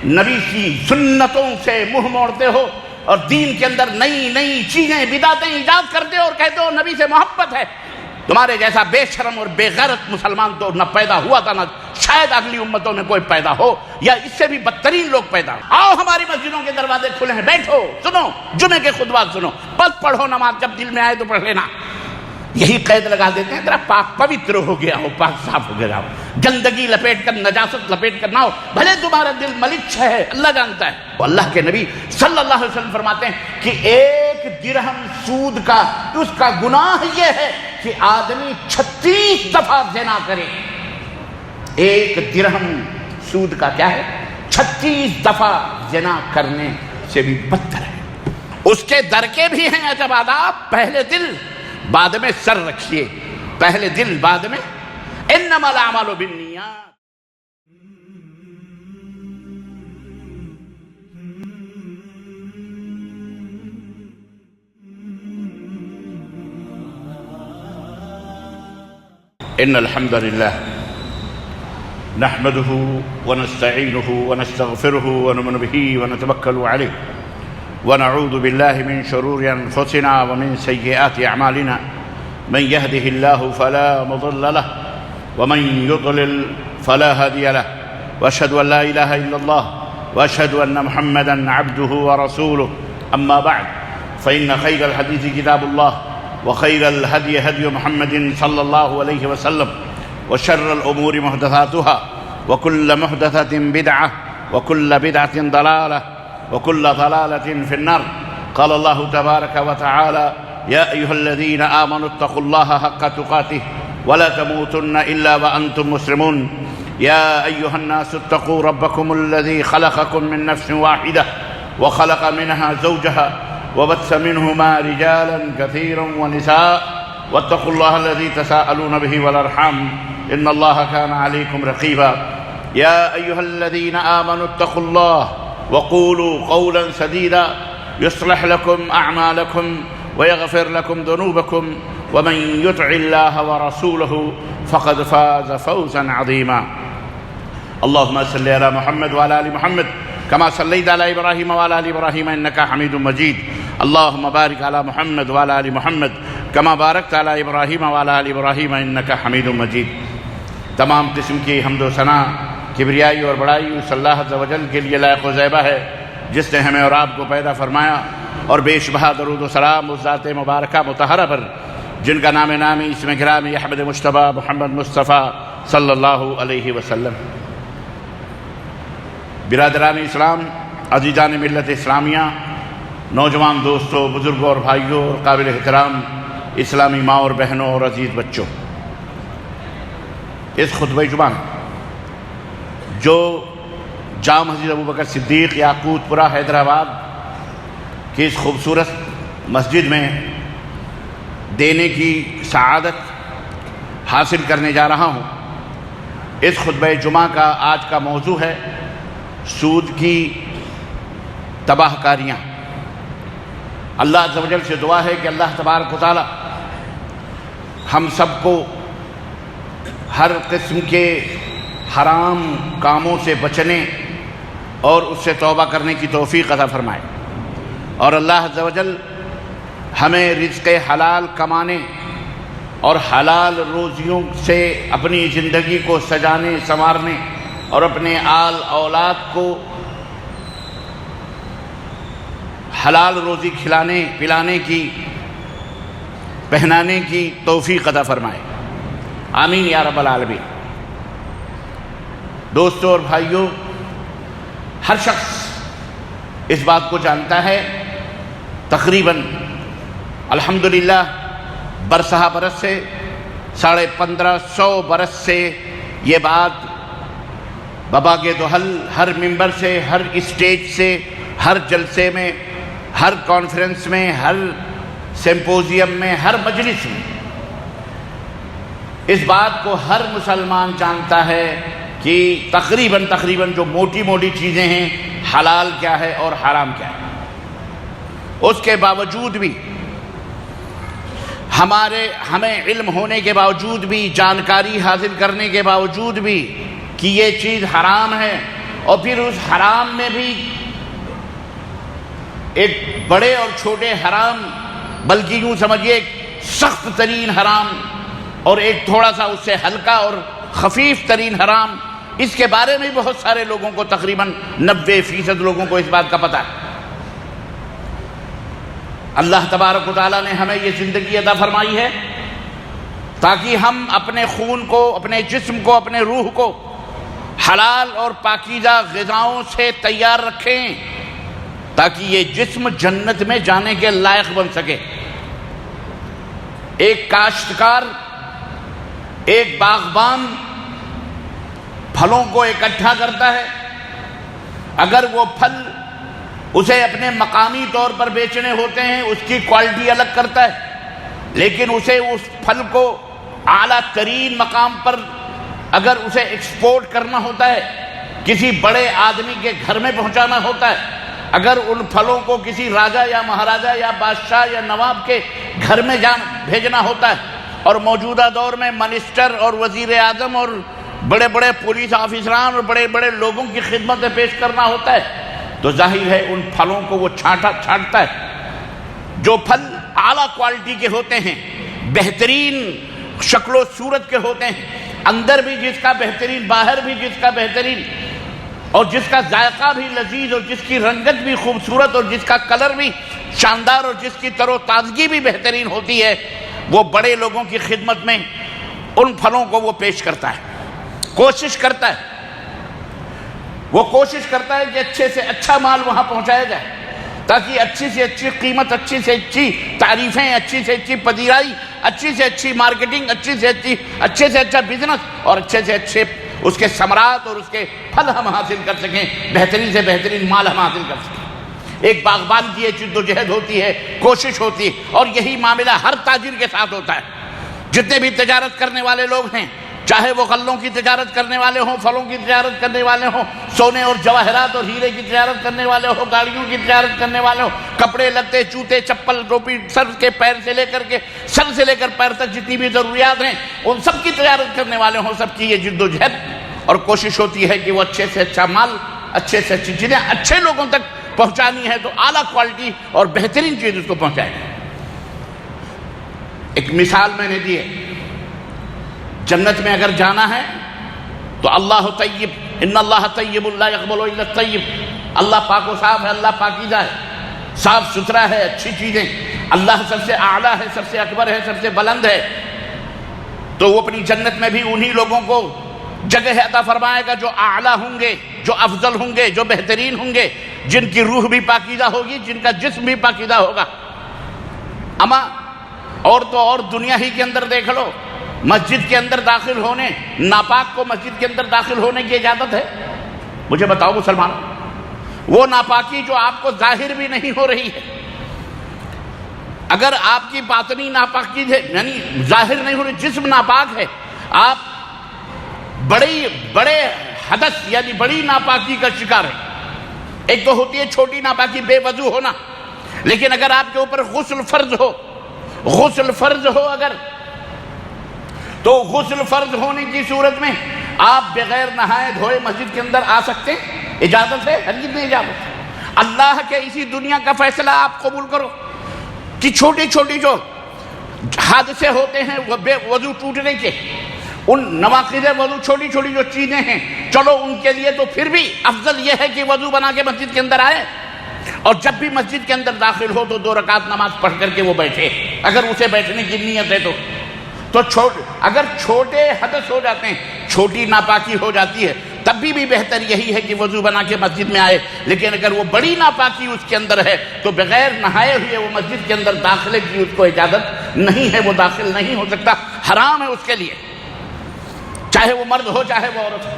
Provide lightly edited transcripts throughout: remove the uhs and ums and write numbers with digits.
نبی کی سنتوں سے منہ موڑتے ہو اور دین کے اندر نئی نئی چیزیں بدعتیں ایجاد کرتے ہو اور کہتے ہو نبی سے محبت ہے، تمہارے جیسا بے شرم اور بے غیرت مسلمان تو نہ پیدا ہوا تھا، نہ شاید اگلی امتوں میں کوئی پیدا ہو، یا اس سے بھی بدترین لوگ پیدا ہو۔ آؤ ہماری مسجدوں کے دروازے کھلے ہیں، بیٹھو، سنو جمعے کے خطبات سنو، بس پڑھو نماز، جب دل میں آئے تو پڑھ لینا۔ یہی قید لگا دیتے ہیں، ذرا پاک پوتر ہو گیا ہو، پاک صاف ہو گیا ہو، گندگی لپیٹ کر، نجاست لپیٹ کر نہ ہو، بھلے تمہارا دل ملچ ہے، اللہ جانتا ہے۔ وہ اللہ کے نبی صلی اللہ علیہ وسلم فرماتے ہیں کہ 1 درہم سود کا اس کا گناہ یہ ہے کہ آدمی 36 دفعہ زنا کرے۔ 1 درہم سود کا کیا ہے؟ 36 دفعہ زنا کرنے سے بھی بدتر ہے۔ اس کے درکے بھی ہیں عجب آداب، پہلے دل بعد میں سر رکھیے، پہلے دل بعد میں، انما الاعمال بالنیات۔ ان الحمد للہ نحمده ونستعینه ونستغفره ونؤمن به ونتوکل علیہ ونعوذ بالله من شرور أنفسنا ومن سيئات أعمالنا من يهده الله فلا مضل له ومن يضلل فلا هادي له وأشهد أن لا إله إلا الله وأشهد أن محمدا عبده ورسوله أما بعد فإن خير الحديث كتاب الله وخير الهدي هدي محمد صلى الله عليه وسلم وشر الأمور محدثاتها وكل محدثة بدعة وكل بدعة ضلالة وكل ضلالة في النار. قال الله تبارك وتعالى يا أيها الذين آمنوا اتقوا الله حق تقاته ولا تموتن إلا وأنتم مسلمون. يا أيها الناس اتقوا ربكم الذي خلقكم من نفس واحدة وخلق منها زوجها وبث منهما رجالا كثيرا ونساء واتقوا الله الذي تساءلون به والأرحام إن الله كان عليكم رقيبا. يا أيها الذين آمنوا اتقوا الله وقولوا قولا سديدا يصلح لكم أعمالكم ويغفر لكم ذنوبكم ومن يطع الله ورسوله فقد فاز فوزا عظيما. اللهم صل على محمد وعلى آل محمد كما صليت على إبراهيم وعلى آل إبراهيم إنك حميد مجيد. اللهم بارك على محمد وعلى آل محمد كما باركت على إبراهيم وعلى آل إبراهيم إنك حميد مجيد. تمام قسم کی حمد و ثنا، کبریائی اور بڑائی اس اللہ عز و جل کے لیے لائق و زیبہ ہے جس نے ہمیں اور آپ کو پیدا فرمایا، اور بے شبہ درود و سلام اس ذات مبارکہ مطہرہ پر جن کا نام نامی اسم گرامی احمد مجتبیٰ محمد مصطفیٰ صلی اللہ علیہ وسلم. برادران اسلام، عزیزان ملت اسلامیہ، نوجوان دوستوں، بزرگوں اور بھائیوں اور قابل احترام اسلامی ماں اور بہنوں اور عزیز بچوں، اس خطبہ جمعہ جو جامع مسجد ابوبکر صدیق یاقوت پورہ حیدرآباد کی اس خوبصورت مسجد میں دینے کی سعادت حاصل کرنے جا رہا ہوں، اس خطبہ جمعہ کا آج کا موضوع ہے سود کی تباہ کاریاں. اللہ عز و جل سے دعا ہے کہ اللہ تبارک و تعالی ہم سب کو ہر قسم کے حرام کاموں سے بچنے اور اس سے توبہ کرنے کی توفیق عطا فرمائے، اور اللہ عز و جل ہمیں رزق حلال کمانے اور حلال روزیوں سے اپنی زندگی کو سجانے سنوارنے اور اپنے آل اولاد کو حلال روزی کھلانے پلانے کی پہنانے کی توفیق عطا فرمائے. آمین یا رب العالمین. دوستوں اور بھائیوں، ہر شخص اس بات کو جانتا ہے، تقریباً الحمدللہ برسہ برس سے 1550 برس سے یہ بات بباغ دہل ہر ممبر سے، ہر اسٹیج سے، ہر جلسے میں، ہر کانفرنس میں، ہر سمپوزیم میں، ہر مجلس میں اس بات کو ہر مسلمان جانتا ہے کہ تقریباً جو موٹی موٹی چیزیں ہیں حلال کیا ہے اور حرام کیا ہے. اس کے باوجود بھی ہمیں علم ہونے کے باوجود بھی، جانکاری حاصل کرنے کے باوجود بھی کہ یہ چیز حرام ہے اور پھر اس حرام میں بھی ایک بڑے اور چھوٹے حرام، بلکہ یوں سمجھیے ایک سخت ترین حرام اور ایک تھوڑا سا اس سے ہلکا اور خفیف ترین حرام، اس کے بارے میں بہت سارے لوگوں کو، تقریباً 90% لوگوں کو اس بات کا پتہ ہے۔ اللہ تبارک و تعالیٰ نے ہمیں یہ زندگی عطا فرمائی ہے تاکہ ہم اپنے خون کو، اپنے جسم کو، اپنے روح کو حلال اور پاکیزہ غذاؤں سے تیار رکھیں تاکہ یہ جسم جنت میں جانے کے لائق بن سکے۔ ایک کاشتکار، ایک باغبان پھلوں کو اکٹھا کرتا ہے، اگر وہ پھل اسے اپنے مقامی طور پر بیچنے ہوتے ہیں اس کی کوالٹی الگ کرتا ہے، لیکن اسے اس پھل کو اعلیٰ ترین مقام پر اگر اسے ایکسپورٹ کرنا ہوتا ہے، کسی بڑے آدمی کے گھر میں پہنچانا ہوتا ہے، اگر ان پھلوں کو کسی راجہ یا مہاراجہ یا بادشاہ یا نواب کے گھر میں بھیجنا ہوتا ہے، اور موجودہ دور میں منسٹر اور وزیر اعظم اور بڑے بڑے پولیس آفیسران اور بڑے بڑے لوگوں کی خدمت میں پیش کرنا ہوتا ہے، تو ظاہر ہے ان پھلوں کو وہ چھانٹتا ہے۔ جو پھل اعلیٰ کوالٹی کے ہوتے ہیں، بہترین شکل و صورت کے ہوتے ہیں، اندر بھی جس کا بہترین، باہر بھی جس کا بہترین، اور جس کا ذائقہ بھی لذیذ، اور جس کی رنگت بھی خوبصورت، اور جس کا کلر بھی شاندار، اور جس کی تر و تازگی بھی بہترین ہوتی ہے، وہ بڑے لوگوں کی خدمت میں ان پھلوں کو وہ پیش کرتا ہے، کوشش کرتا ہے، وہ کوشش کرتا ہے کہ اچھے سے اچھا مال وہاں پہنچایا جائے تاکہ اچھی سے اچھی قیمت، اچھی سے اچھی تعریفیں، اچھی سے اچھی پذیرائی، اچھی سے اچھی مارکیٹنگ، اچھے سے اچھا بزنس اور اچھے سے اچھے اس کے ثمرات اور اس کے پھل ہم حاصل کر سکیں، بہترین سے بہترین مال ہم حاصل کر سکیں۔ ایک باغبان کی یہ جد و جہد ہوتی ہے، کوشش ہوتی ہے، اور یہی معاملہ ہر تاجر کے ساتھ ہوتا ہے۔ جتنے بھی تجارت کرنے والے لوگ ہیں، چاہے وہ غلوں کی تجارت کرنے والے ہوں، پھلوں کی تجارت کرنے والے ہوں، سونے اور جواہرات اور ہیرے کی تجارت کرنے والے ہوں، گاڑیوں کی تجارت کرنے والے ہوں، کپڑے لتے، جوتے، چپل، ٹوپی، سر سے لے کر پیر تک جتنی بھی ضروریات ہیں ان سب کی تجارت کرنے والے ہوں، سب کی یہ جد و جہد اور کوشش ہوتی ہے کہ وہ اچھے سے اچھا مال، اچھے سے اچھی چیزیں اچھے لوگوں تک پہنچانی ہے تو اعلیٰ کوالٹی اور بہترین چیز اس کو پہنچائے۔ ایک مثال میں نے دی ہے، جنت میں اگر جانا ہے تو اللہ طیب، ان اللہ طیب لا یقبل الا الطیب، اللہ پاک و صاف ہے، اللہ پاکیزہ ہے، صاف ستھرا ہے، اچھی چیزیں، اللہ سب سے اعلیٰ ہے، سب سے اکبر ہے، سب سے بلند ہے، تو وہ اپنی جنت میں بھی انہی لوگوں کو جگہ عطا فرمائے گا جو اعلیٰ ہوں گے، جو افضل ہوں گے، جو بہترین ہوں گے، جن کی روح بھی پاکیزہ ہوگی، جن کا جسم بھی پاکیزہ ہوگا۔ اما اور تو اور دنیا ہی کے اندر دیکھ لو، مسجد کے اندر داخل ہونے، ناپاک کو مسجد کے اندر داخل ہونے کی اجازت ہے؟ مجھے بتاؤ مسلمان، وہ ناپاکی جو آپ کو ظاہر بھی نہیں ہو رہی ہے، اگر آپ کی باطنی ناپاکی ہے، یعنی ظاہر نہیں ہو رہی، جسم ناپاک ہے، آپ بڑے حدث یعنی بڑی ناپاکی کا شکار ہے۔ ایک تو ہوتی ہے چھوٹی ناپاکی، بے وضو ہونا، لیکن اگر آپ کے اوپر غسل فرض ہو اگر، تو غسل فرض ہونے کی صورت میں آپ بغیر نہائے دھوئے مسجد کے اندر آ سکتے ہیں؟ اجازت ہے؟ ہرگز نہیں اجازت۔ اللہ کے اسی دنیا کا فیصلہ آپ قبول کرو کہ چھوٹی چھوٹی جو حادثے ہوتے ہیں وہ بے وضو ٹوٹنے کے، ان نواقض وضو چھوٹی چھوٹی جو چیزیں ہیں، چلو ان کے لیے تو پھر بھی افضل یہ ہے کہ وضو بنا کے مسجد کے اندر آئے، اور جب بھی مسجد کے اندر داخل ہو تو 2 رکعت نماز پڑھ کر کے وہ بیٹھے، اگر اسے بیٹھنے کی نیت ہے تو اگر چھوٹے حدث ہو جاتے ہیں، چھوٹی ناپاکی ہو جاتی ہے، تب بھی بہتر یہی ہے کہ وضو بنا کے مسجد میں آئے، لیکن اگر وہ بڑی ناپاکی اس کے اندر ہے تو بغیر نہائے ہوئے وہ مسجد کے اندر داخلے کی اس کو اجازت نہیں ہے، وہ داخل نہیں ہو سکتا، حرام ہے اس کے لیے، چاہے وہ مرد ہو چاہے وہ عورت ہو۔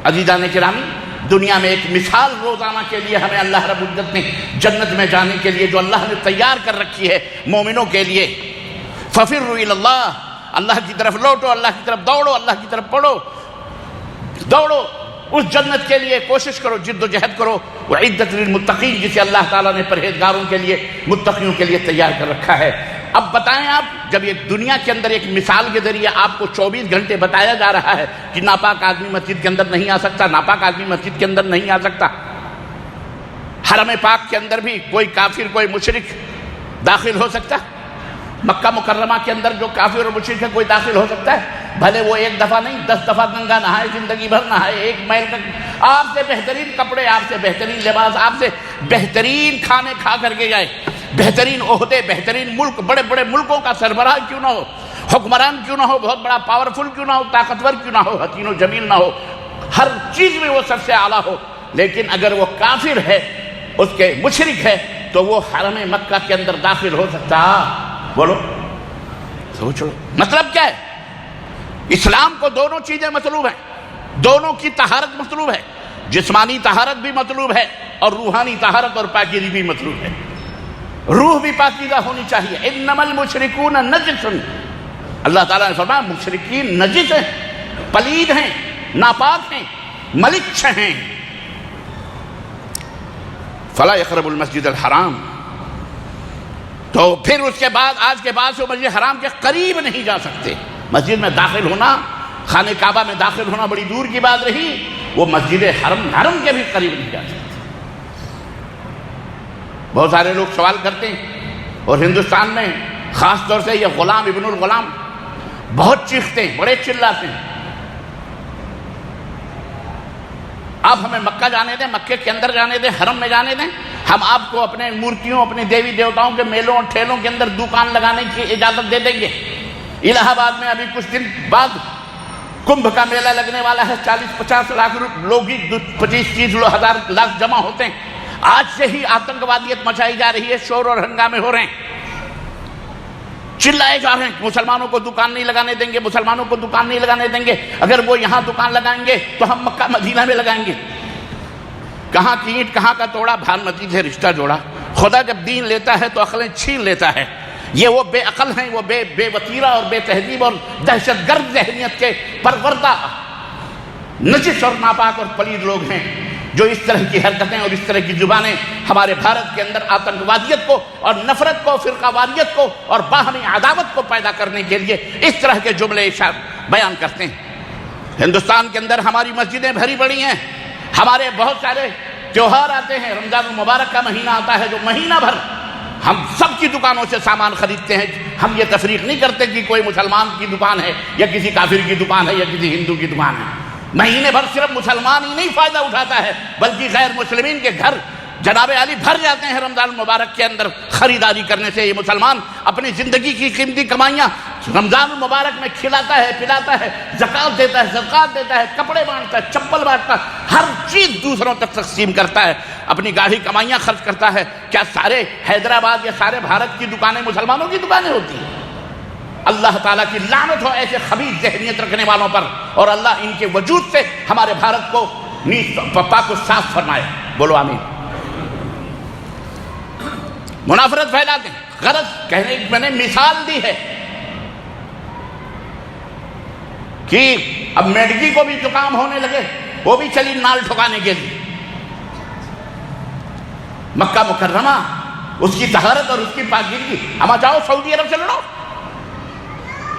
عزیزان گرامی، دنیا میں ایک مثال روزانہ کے لیے ہمیں اللہ رب العزت نے جنت میں جانے کے لیے جو اللہ نے تیار کر رکھی ہے مومنوں کے لیے، فَفِرُّوا إِلَى اللَّهِ، اللہ کی طرف لوٹو، اللہ کی طرف دوڑو، اللہ کی طرف دوڑو، اس جنت کے لیے کوشش کرو، جد و جہد کرو۔ وَعِدَّتْ لِلْمُتَّقِينَ، جسے اللہ تعالیٰ نے پرہیزگاروں کے لیے، متقیوں کے لیے تیار کر رکھا ہے۔ اب بتائیں آپ، جب یہ دنیا کے اندر ایک مثال کے ذریعے آپ کو 24 گھنٹے بتایا جا رہا ہے کہ ناپاک آدمی مسجد کے اندر نہیں آ سکتا، ناپاک آدمی مسجد کے اندر نہیں آ سکتا، حرم پاک کے اندر بھی کوئی کافر کوئی مشرک داخل ہو سکتا، مکہ مکرمہ کے اندر جو کافر اور مشرک ہے کوئی داخل ہو سکتا ہے؟ بھلے وہ ایک دفعہ نہیں 10 دفعہ گنگا نہائے، زندگی بھر نہائے، 1 میل تک آپ سے بہترین کپڑے، آپ سے بہترین لباس، آپ سے بہترین کھانے کھا کر کے جائے، بہترین عہدے، بہترین ملک، بڑے بڑے ملکوں کا سربراہ کیوں نہ ہو، حکمران کیوں نہ ہو، بہت بڑا پاورفل کیوں نہ ہو، طاقتور کیوں نہ ہو، حسین و جمیل نہ ہو، ہر چیز میں وہ سب سے اعلیٰ ہو، لیکن اگر وہ کافر ہے، اس کے مشرک ہے، تو وہ حرم مکہ کے اندر داخل ہو سکتا؟ بولو، سوچو مطلب کیا ہے؟ اسلام کو دونوں چیزیں مطلوب ہیں، دونوں کی طہارت مطلوب ہے، جسمانی طہارت بھی مطلوب ہے اور روحانی طہارت اور پاکیزگی بھی مطلوب ہے، روح بھی پاکیزہ ہونی چاہیے۔ انما المشرکون نجس، اللہ تعالیٰ نے فرمایا مشرکین نجس ہیں، پلید ہیں، ناپاک ہیں، ملچ ہیں۔ فلا یقربوا المسجد الحرام، تو پھر اس کے بعد آج کے بعد سے وہ مسجد حرام کے قریب نہیں جا سکتے۔ مسجد میں داخل ہونا، خانہ کعبہ میں داخل ہونا بڑی دور کی بات رہی، وہ مسجد حرم کے بھی قریب نہیں جا سکتے۔ بہت سارے لوگ سوال کرتے ہیں، اور ہندوستان میں خاص طور سے یہ غلام ابن الغلام بہت چیختے ہیں، بڑے چلاتے ہیں، آپ ہمیں مکہ جانے دیں، مکے کے اندر جانے دیں، حرم میں جانے دیں، ہم آپ کو اپنے مورتیوں، اپنے دیوی دیوتاؤں کے میلوں اور ٹھیلوں کے اندر دکان لگانے کی اجازت دے دیں گے۔ الہ آباد میں ابھی کچھ دن بعد کمبھ کا میلہ لگنے والا ہے، 40-50 لاکھ لوگ ہی 25-30 ہزار لاکھ جمع ہوتے ہیں۔ آج سے ہی آتنکوادیت مچائی جا رہی ہے، شور اور ہنگامے ہو رہے ہیں، چلائے جا رہے ہیں، مسلمانوں کو دکان نہیں لگانے دیں گے، مسلمانوں کو دکان نہیں لگانے دیں گے، اگر وہ یہاں دکان لگائیں گے تو ہم مکہ مدینہ میں لگائیں گے۔ کہاں کی اینٹ کہاں کا توڑا، بھانمتی سے رشتہ جوڑا۔ خدا جب دین لیتا ہے تو عقلیں چھین لیتا ہے۔ یہ وہ بے عقل ہیں، وہ بے وطیرہ اور بے تہذیب اور دہشت گرد ذہنیت کے پروردہ نجس اور ناپاک اور پلید لوگ ہیں، جو اس طرح کی حرکتیں اور اس طرح کی زبانیں ہمارے بھارت کے اندر آتنکوادیت کو اور نفرت کو، فرقہ واریت کو اور باہمی عداوت کو پیدا کرنے کے لیے اس طرح کے جملے بیان کرتے ہیں۔ ہندوستان کے اندر ہماری مسجدیں بھری پڑی ہیں، ہمارے بہت سارے تیوہار آتے ہیں، رمضان المبارک کا مہینہ آتا ہے جو مہینہ بھر ہم سب کی دکانوں سے سامان خریدتے ہیں۔ ہم یہ تفریق نہیں کرتے کہ کوئی مسلمان کی دکان ہے یا کسی کافر کی دکان ہے یا کسی ہندو کی دکان ہے۔ مہینے بھر صرف مسلمان ہی نہیں فائدہ اٹھاتا ہے، بلکہ غیر مسلمین کے گھر جناب علی بھر جاتے ہیں رمضان المبارک کے اندر خریداری کرنے سے۔ یہ مسلمان اپنی زندگی کی قیمتی کمائیاں رمضان المبارک میں کھلاتا ہے، پلاتا ہے، زکوٰۃ دیتا ہے، صدقات دیتا ہے، کپڑے بانٹتا ہے، چپل بانٹتا ہے، ہر چیز دوسروں تک تقسیم کرتا ہے، اپنی گاڑی کمائیاں خرچ کرتا ہے۔ کیا سارے حیدرآباد یا سارے بھارت کی دکانیں مسلمانوں کی دکانیں ہوتی ہیں؟ اللہ تعالیٰ کی لعنت ہو ایسے خبیث ذہنیت رکھنے والوں پر، اور اللہ ان کے وجود سے ہمارے بھارت کو پاک و صاف فرمائے۔ بولو آمین۔ منافرت پھیلاتے ہیں، غرض کہنے میں نے مثال دی ہے کہ اب میڈکی کو بھی زکام ہونے لگے، وہ بھی چلی نال ٹھکانے کے لیے۔ مکہ مکرمہ، اس کی طہارت اور اس کی پاکیزگی، ہم جاؤ سعودی عرب سے لڑو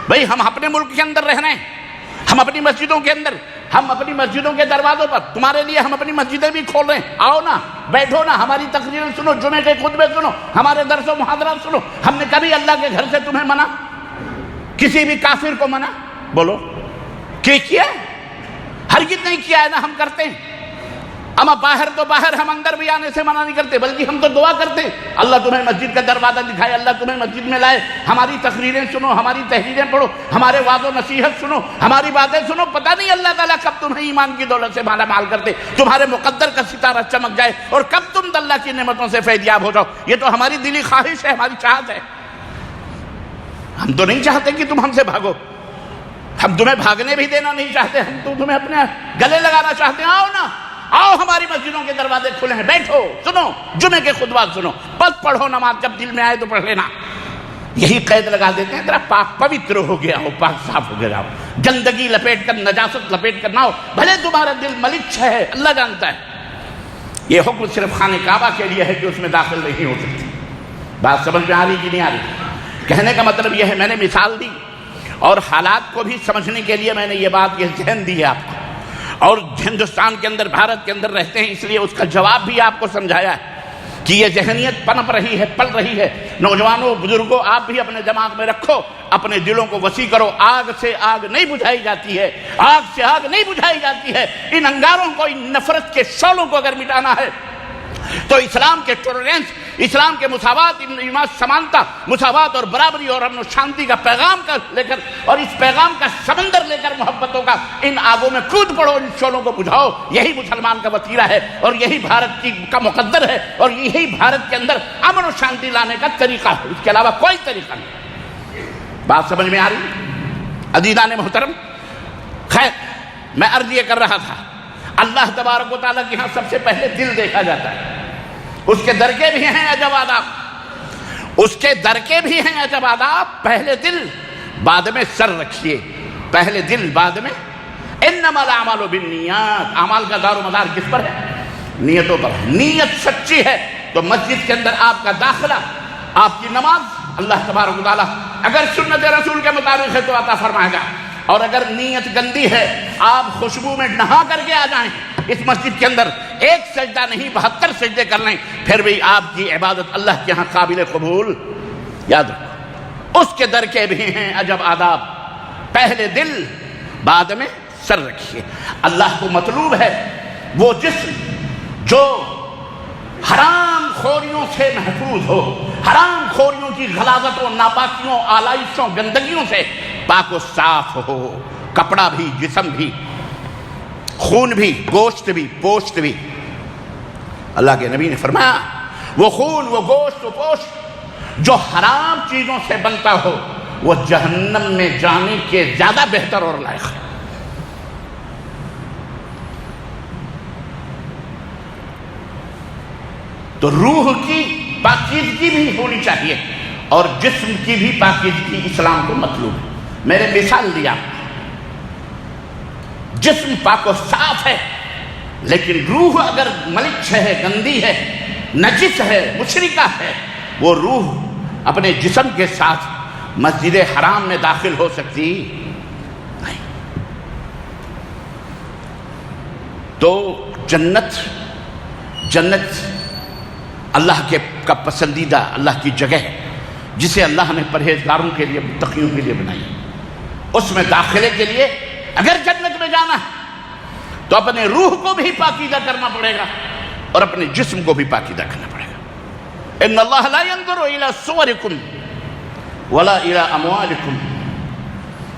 بھئی، ہم اپنے ملک کے اندر رہ رہے ہیں، ہم اپنی مسجدوں کے اندر، ہم اپنی مسجدوں کے دروازوں پر تمہارے لیے ہم اپنی مسجدیں بھی کھول رہے ہیں، آؤ نا، بیٹھو نا، ہماری تقریریں سنو، جمعے کے خطبے سنو، ہمارے درس و محاضرات سنو۔ ہم نے کبھی اللہ کے گھر سے تمہیں منع، کسی بھی کافر کو منع؟ بولو کیا ہے؟ ہرگز نہیں کیا ہے نا، ہم کرتے ہیں۔ اما باہر تو باہر، ہم اندر بھی آنے سے منع نہیں کرتے، بلکہ ہم تو دعا کرتے ہیں اللہ تمہیں مسجد کا دروازہ دکھائے، اللہ تمہیں مسجد میں لائے، ہماری تقریریں سنو، ہماری تحریریں پڑھو، ہمارے وعظ و نصیحت سنو، ہماری باتیں سنو۔ پتہ نہیں اللہ تعالیٰ کب تمہیں ایمان کی دولت سے مالا مال کرتے، تمہارے مقدر کا ستارہ چمک جائے، اور کب تم اللہ کی نعمتوں سے فیض یاب ہو جاؤ۔ یہ تو ہماری دلی خواہش ہے، ہماری چاہت ہے۔ ہم تو نہیں چاہتے کہ تم ہم سے بھاگو، ہم تمہیں بھاگنے بھی دینا نہیں چاہتے، ہم تو تمہیں اپنے گلے لگانا چاہتے ہیں۔ آؤ نا، آؤ، ہماری مسجدوں کے دروازے کھلے ہیں، بیٹھو، سنو، جمعے کے خطبات سنو، بس پڑھو نماز، جب دل میں آئے تو پڑھ لینا۔ یہی قید لگا دیتے ہیں، ذرا پاک پوتر ہو گیا ہو، پاک صاف ہو گیا ہو، گندگی لپیٹ کر، نجاست لپیٹ کر نہ ہو، بھلے تمہارا دل ملچ ہے، اللہ جانتا ہے۔ یہ حکم صرف خانہ کعبہ کے لیے ہے کہ اس میں داخل نہیں ہو سکتی۔ بات سمجھ میں آ رہی کہ نہیں آ رہی؟ کہنے کا مطلب یہ ہے، میں نے مثال دی اور حالات کو بھی سمجھنے کے لیے میں نے یہ بات، یہ ذہن دی ہے آپ کو، اور ہندوستان کے اندر، بھارت کے اندر رہتے ہیں، اس لیے اس کا جواب بھی آپ کو سمجھایا ہے کہ یہ ذہنیت پنپ رہی ہے، پل رہی ہے۔ نوجوانوں، بزرگوں، آپ بھی اپنے دماغ میں رکھو، اپنے دلوں کو وسیع کرو۔ آگ سے آگ نہیں بجھائی جاتی ہے، آگ سے آگ نہیں بجھائی جاتی ہے۔ ان انگاروں کو، ان نفرت کے شعلوں کو اگر مٹانا ہے تو اسلام کے ٹولرنس، اسلام کے مساوات، سمانتا، مساوات اور برابری اور امن و شانتی کا پیغام کا لے کر، اور اس پیغام کا سمندر لے کر محبتوں کا ان آگوں میں کود پڑو، ان شعلوں کو بجھاؤ۔ یہی مسلمان کا وتیرہ ہے اور یہی بھارت کا مقدر ہے اور یہی بھارت کے اندر امن و شانتی لانے کا طریقہ ہے، اس کے علاوہ کوئی طریقہ نہیں۔ بات سمجھ میں آ رہی؟ عزیزان محترم، خیر میں عرض یہ کر رہا تھا، اللہ تبارک و تعالیٰ کے ہاں سب سے پہلے دل دیکھا جاتا ہے، اس کے درکے بھی ہیں عجب آداب، اس کے درکے بھی ہیں عجب آداب۔ پہلے دل بعد میں سر رکھیے، پہلے دل بعد میں۔ انما الاعمال بالنیات، اعمال کا دار و مدار کس پر ہے؟ نیتوں پر۔ نیت سچی ہے تو مسجد کے اندر آپ کا داخلہ، آپ کی نماز اللہ تبارک و تعالیٰ اگر سنت رسول کے مطابق ہے تو عطا فرمائے گا، اور اگر نیت گندی ہے، آپ خوشبو میں نہا کر کے آ جائیں اس مسجد کے اندر، ایک سجدہ نہیں 72 سجدے کر لیں، پھر بھی آپ کی عبادت اللہ کے ہاں قابل قبول۔ یاد رکھو، اس کے درکے بھی ہیں عجب آداب۔ پہلے دل بعد میں سر رکھیے۔ اللہ کو مطلوب ہے وہ جسم جو حرام خوریوں سے محفوظ ہو، حرام خوریوں کی غلاظتوں، ناپاکیوں، آلائشوں، گندگیوں سے پاک و صاف ہو، کپڑا بھی، جسم بھی، خون بھی، گوشت بھی، پوشت بھی۔ اللہ کے نبی نے فرمایا وہ خون، وہ گوشت، وہ پوشت جو حرام چیزوں سے بنتا ہو وہ جہنم میں جانے کے زیادہ بہتر اور لائق ہے۔ تو روح کی پاکیزگی بھی ہونی چاہیے اور جسم کی بھی پاکیزگی اسلام کو مطلوب ہے۔ میں نے مثال دیا، جسم پاک و صاف ہے لیکن روح اگر ملچ ہے، گندی ہے، نجس ہے، مشرکہ ہے، وہ روح اپنے جسم کے ساتھ مسجد حرام میں داخل ہو سکتی نہیں۔ تو جنت اللہ کا پسندیدہ، اللہ کی جگہ ہے جسے اللہ نے پرہیزگاروں کے لیے، متقیوں کے لیے بنائی۔ اس میں داخلے کے لیے اگر جنت میں جانا ہے تو اپنے روح کو بھی پاکیزہ کرنا پڑے گا اور اپنے جسم کو بھی پاکیزہ کرنا پڑے گا۔ ان اللہ لا ينظر الى صورکم ولا الى اموالکم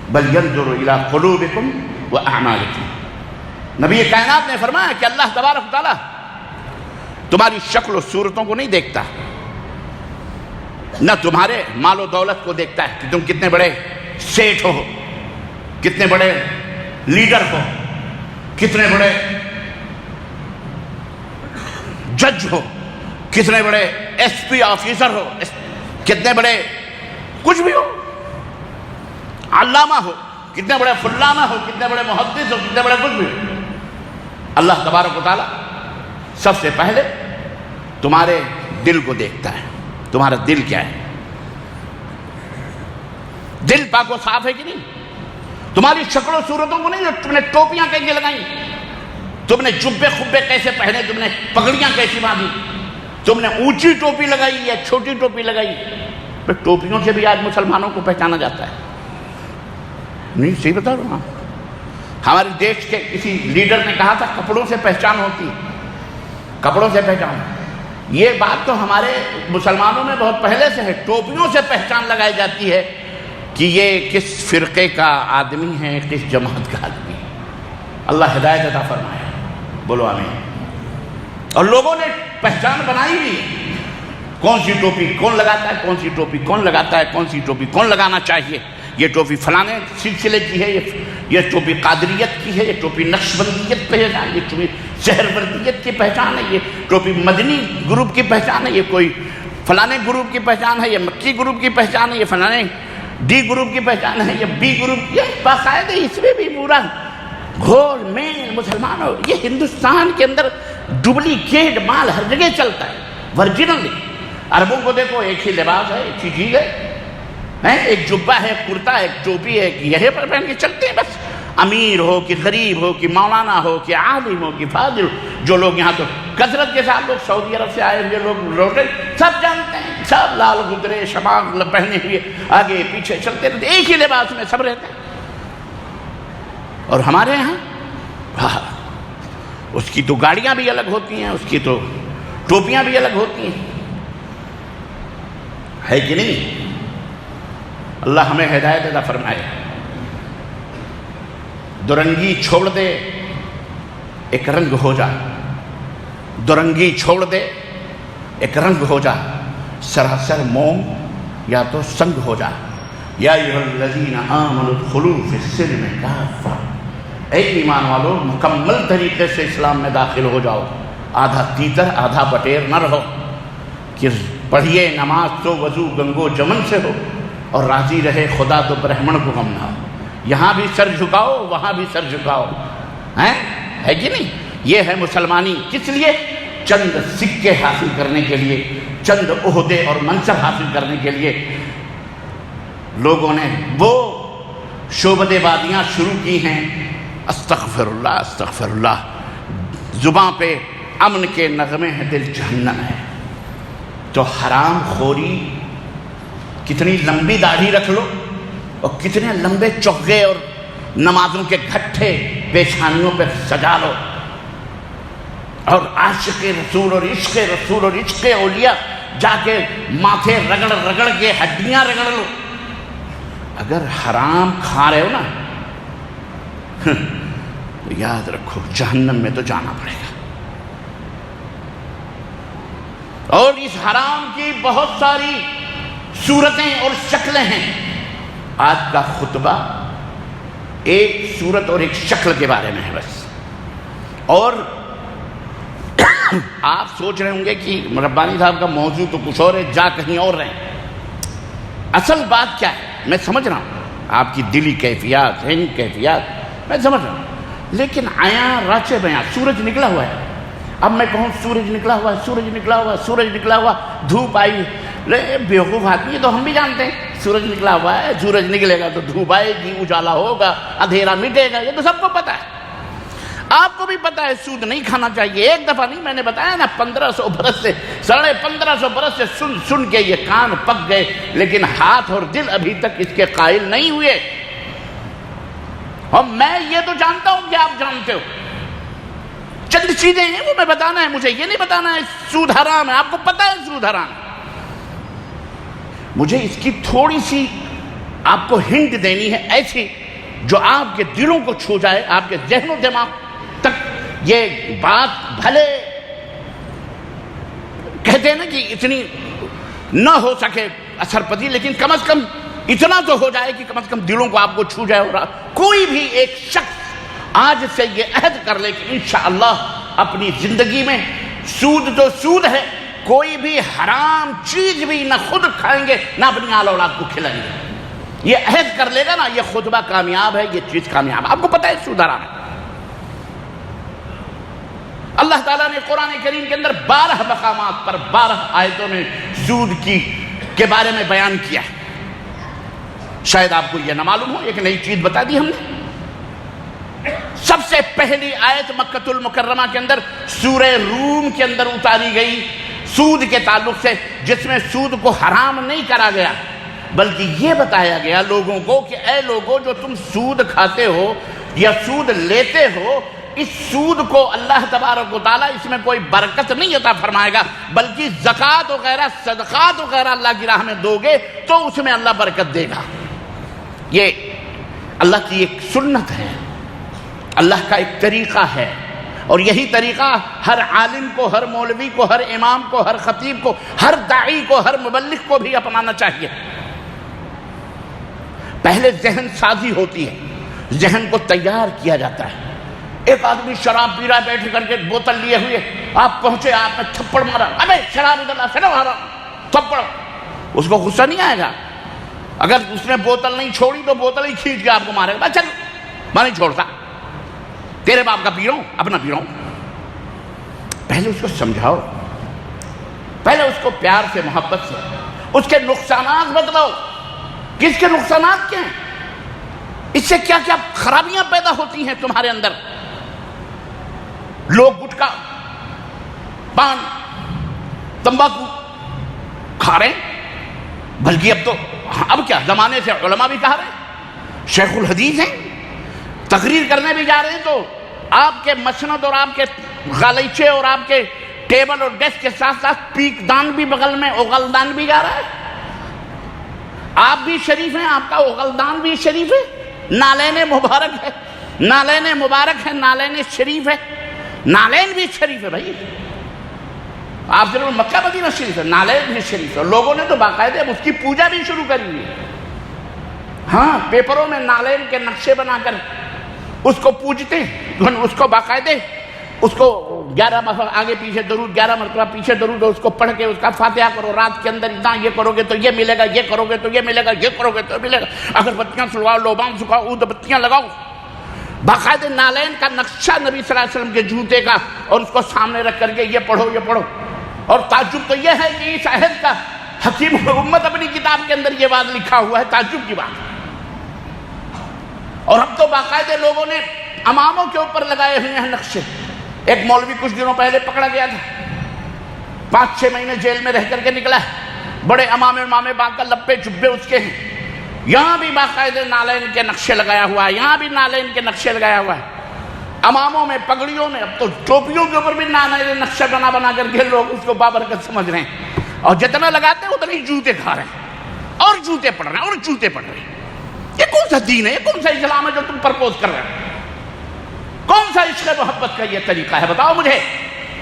بل ينظر الى قلوبکم واعمالکم۔ نبی کائنات نے فرمایا کہ اللہ تبارک و تعالیٰ تمہاری شکل و صورتوں کو نہیں دیکھتا، نہ تمہارے مال و دولت کو دیکھتا ہے کہ تم کتنے بڑے سیٹھ ہو، کتنے بڑے لیڈر ہو، کتنے بڑے جج ہو، کتنے بڑے ایس پی آفیسر ہو، کتنے بڑے کچھ بھی ہو، علامہ ہو، کتنے بڑے فلانہ ہو، کتنے بڑے محدث ہو، کتنے بڑے کچھ بھی ہو۔ اللہ تبارک و تعالیٰ سب سے پہلے تمہارے دل کو دیکھتا ہے، تمہارا دل کیا ہے، دل پاک و صاف ہے کہ نہیں۔ تمہاری شکل و صورتوں کو نہیں، تم نے ٹوپیاں کیسے لگائیں، تم نے جبے خبے کیسے پہنے، تم نے پگڑیاں کیسی باندھی، تم نے اونچی ٹوپی لگائی یا چھوٹی ٹوپی لگائی۔ پھر ٹوپیوں سے بھی آج مسلمانوں کو پہچانا جاتا ہے، نہیں صحیح بتا رہا ہوں۔ ہمارے دیش کے کسی لیڈر نے کہا تھا کپڑوں سے پہچان ہوتی ہے، کپڑوں سے پہچان۔ یہ بات تو ہمارے مسلمانوں میں بہت پہلے سے ہے، ٹوپیوں سے پہچان لگائی جاتی ہے کہ یہ کس فرقے کا آدمی ہے، کس جماعت کا آدمی ہے۔ اللہ ہدایت عطا فرمائے، بولو آمین۔ اور لوگوں نے پہچان بنائی بھی، کون سی ٹوپی کون لگاتا ہے، کون سی ٹوپی کون لگاتا ہے، کون سی ٹوپی کون لگانا چاہیے۔ یہ ٹوپی فلانے سلسلے کی ہے، یہ ٹوپی قادریت کی ہے، یہ ٹوپی نقشبندیت پہچان، یہ ٹوپی سہروردیت کی پہچان ہے، یہ ٹوپی مدنی گروپ کی پہچان ہے، یہ کوئی فلانے گروپ کی پہچان ہے، یہ مکی گروپ کی پہچان ہے، یہ فلانے ڈی گروپ کی پہچان ہے، یہ بی گروپ، یہ باقاعدہ اس میں بھی پورا گھول میل مسلمان ہو۔ یہ ہندوستان کے اندر ڈپلیکیٹ مال ہر جگہ چلتا ہے، ورجنل نہیں۔ عربوں کو دیکھو، ایک ہی لباس ہے، ایک ہی چیز ہے، ایک جبہ ہے، ایک کرتا ہے، ایک ٹوپی ہے، ایک یہ پر پہن کے چلتے ہیں بس. امیر ہو کہ غریب ہو کہ مولانا ہو کہ عالم ہو کہ فاضل، جو لوگ یہاں تو کثرت کے ساتھ لوگ سعودی عرب سے آئے ہوئے لوگ لوٹے، سب جانتے ہیں، سب لال گدرے شماغ پہنے ہوئے آگے پیچھے چلتے رہتے، ایک ہی لباس میں سب رہتے ہیں. اور ہمارے یہاں اس کی تو گاڑیاں بھی الگ ہوتی ہیں، اس کی تو ٹوپیاں بھی الگ ہوتی ہیں، ہے کہ نہیں؟ اللہ ہمیں ہدایت عطا فرمائے. دورنگی چھوڑ دے ایک رنگ ہو جا، دورنگی چھوڑ دے ایک رنگ ہو جا، سراسر موم یا تو سنگ ہو جا. یا ایھا الذین آمنوا ادخلوا فی السلم کافہ، اے ایمان والو مکمل طریقے سے اسلام میں داخل ہو جاؤ، آدھا تیتر آدھا بٹیر نہ رہو کہ پڑھیے نماز تو وضو گنگو جمن سے ہو اور راضی رہے خدا تو برہمن کو غم نہ ہو. یہاں بھی سر جھکاؤ وہاں بھی سر جھکاؤ، ہے کہ نہیں؟ یہ ہے مسلمانی. کس لیے؟ چند سکے حاصل کرنے کے لیے، چند عہدے اور منصب حاصل کرنے کے لیے لوگوں نے وہ شعبدے بادیاں شروع کی ہیں. استغفر اللہ استغفر اللہ. زباں پہ امن کے نغمے ہیں، دل جہنم ہے. تو حرام خوری، کتنی لمبی داڑھی رکھ لو اور کتنے لمبے چوگے اور نمازوں کے گھٹے پیشانیوں پہ سجا لو، اور عاشق رسول اور عشق رسول اور عشق اولیاء جا کے ماتھے رگڑ رگڑ کے ہڈیاں رگڑ لو. اگر حرام کھا رہے ہو نا تو یاد رکھو جہنم میں تو جانا پڑے گا. اور اس حرام کی بہت ساری صورتیں اور شکلیں ہیں. آج کا خطبہ ایک صورت اور ایک شکل کے بارے میں ہے بس. اور آپ سوچ رہے ہوں گے کہ ربانی صاحب کا موضوع تو کچھ اور ہے، جا کہیں اور رہے ہیں. اصل بات کیا ہے میں سمجھ رہا ہوں، آپ کی دلی کیفیات، ذہنی کیفیات میں سمجھ رہا ہوں، لیکن آیا راچے بیاں سورج نکلا ہوا ہے. اب میں کہوں سورج نکلا ہوا ہے، سورج نکلا ہوا ہے، سورج نکلا ہوا، دھوپ آئی، بیوقوف آدمی تو ہم بھی جانتے ہیں سورج نکلا ہوا ہے، سورج نکلے گا تو دھوپ آئے گی، اجالا ہوگا، اندھیرا مٹے گا، یہ تو سب کو پتا ہے. آپ کو بھی پتا ہے سود نہیں کھانا چاہیے. ایک دفعہ نہیں، میں نے بتایا نا 1500 برس سے 1550 برس سے سن کے یہ کان پک گئے، لیکن ہاتھ اور دل ابھی تک اس کے قائل نہیں ہوئے. اور میں یہ تو جانتا ہوں کہ آپ جانتے ہو. چند چیزیں ہیں وہ میں بتانا ہے، مجھے یہ نہیں بتانا ہے سود حرام ہے. آپ کو پتا ہے سود حرام ہے. مجھے اس کی تھوڑی سی آپ کو ہنٹ دینی ہے، ایسی جو آپ کے دلوں کو چھو جائے، آپ کے ذہن و دماغ تک یہ بات بھلے کہتے ہیں نا کہ اتنی نہ ہو سکے اثر پذیر، لیکن کم از کم اتنا تو ہو جائے کہ کم از کم دلوں کو آپ کو چھو جائے. اور کوئی بھی ایک شخص آج سے یہ عہد کر لے کہ انشاءاللہ اپنی زندگی میں سود تو سود ہے، کوئی بھی حرام چیز بھی نہ خود کھائیں گے نہ اپنی آل اولاد کو کھلائیں گے. یہ عہد کر لے گا نا، یہ خطبہ کامیاب ہے، یہ چیز کامیاب ہے. آپ کو پتہ ہے سود حرام ہے. اللہ تعالیٰ نے قرآن کریم کے اندر 12 مقامات پر 12 آیتوں میں سود کے بارے میں بیان کیا ہے. شاید آپ کو یہ نہ معلوم ہو، ایک نئی چیز بتا دی ہم نے. سب سے پہلی آیت مکہ المکرمہ کے اندر سورہ روم کے اندر اتاری گئی سود کے تعلق سے، جس میں سود کو حرام نہیں کرا گیا، بلکہ یہ بتایا گیا لوگوں کو کہ اے لوگوں جو تم سود کھاتے ہو یا سود لیتے ہو، اس سود کو اللہ تبارک و تعالیٰ اس میں کوئی برکت نہیں عطا فرمائے گا، بلکہ زکوٰۃ وغیرہ صدقات وغیرہ اللہ کی راہ میں دو گے تو اس میں اللہ برکت دے گا. یہ اللہ کی ایک سنت ہے، اللہ کا ایک طریقہ ہے. اور یہی طریقہ ہر عالم کو، ہر مولوی کو، ہر امام کو، ہر خطیب کو، ہر داعی کو، ہر مبلغ کو بھی اپنانا چاہیے. پہلے ذہن سازی ہوتی ہے، ذہن کو تیار کیا جاتا ہے. ایک آدمی شراب پی رہا بیٹھ کر کے بوتل لیے ہوئے، آپ پہنچے، آپ نے تھپڑ مارا، ابے شراب ادھر لا، شراب مارا، تھپڑ. اس کو غصہ نہیں آئے گا؟ اگر اس نے بوتل نہیں چھوڑی تو بوتل ہی کھینچ کے آپ کو مارے گا. چل میں نہیں چھوڑتا، تیرے باپ کا پی رہا ہوں، اپنا پی رہا ہوں. پہلے اس کو سمجھاؤ، پہلے اس کو پیار سے، محبت سے اس کے نقصانات بتلاؤ. کس کے نقصانات کیا ہیں، اس سے کیا کیا خرابیاں پیدا ہوتی ہیں تمہارے اندر. لوگ گٹکا، پان، تمباکو کھا رہے ہیں، بلکہ اب کیا زمانے سے علماء بھی کہا رہے ہیں، شیخ الحدیث ہیں، تقریر کرنے بھی جا رہے ہیں تو آپ کے مسند اور آپ کے غالیچے اور آپ کے ٹیبل اور ڈیسک کے ساتھ ساتھ پیک دان بھی بغل میں، اغل دان بھی جا رہا ہے. آپ بھی شریف ہیں، آپ کا اغل دان بھی شریف ہے، نالین مبارک ہے، نالین مبارک ہے، نالین شریف ہے، نالین بھی شریف ہے بھائی. آپ ضرور مکہ مدینہ شریف ہے، نالین بھی شریف ہے. لوگوں نے تو باقاعدہ اس کی پوجا بھی شروع کری ہے. ہاں، پیپروں میں نالین کے نقشے بنا کر اس کو پوجتے ہیں، اس کو باقاعدہ اس کو 11 مرتبہ آگے پیچھے درود، 11 مرتبہ پیچھے درود، اس کو پڑھ کے اس کا فاتحہ کرو. رات کے اندر اتنا یہ کرو گے تو یہ ملے گا، یہ کرو گے تو یہ ملے گا، یہ کرو گے تو ملے گا. اگر بتیاں سلواؤ، لوبان سکھاؤ، اود بتیاں لگاؤ. باقاعدہ نالین کا نقشہ نبی صلی اللہ علیہ وسلم کے جوتے کا، اور اس کو سامنے رکھ کر کے یہ پڑھو یہ پڑھو. اور تعجب تو یہ ہے کہ اس عہد کا حکیم امت اپنی کتاب کے اندر یہ بات لکھا ہوا ہے، تعجب کی بات. اور اب تو باقاعدہ لوگوں نے اماموں کے اوپر لگائے ہوئے ہیں نقشے. ایک مولوی کچھ دنوں پہلے پکڑا گیا تھا، 5-6 مہینے جیل میں رہ کر کے نکلا ہے. بڑے امامے باندھ کر لپے جبے اس کے ہیں. یہاں بھی باقاعدہ نالین کے نقشے لگایا ہوا ہے، یہاں بھی نالین کے نقشے لگایا ہوا ہے. اماموں میں، پگڑیوں میں، اب تو ٹوپیوں کے اوپر بھی نالین نقشے بنا کر کے لوگ اس کو بابرکت سمجھ رہے ہیں. اور جتنا لگاتے ہیں اتنے ہی جوتے کھا رہے ہیں، اور جوتے پڑھ رہے ہیں، اور جوتے پڑھ رہے ہیں. یہ کون سا دین ہے، یہ کون سا اسلام ہے جو تم پرپوز کر رہے ہو؟ کون سا عشق محبت کا یہ طریقہ ہے؟ بتاؤ مجھے.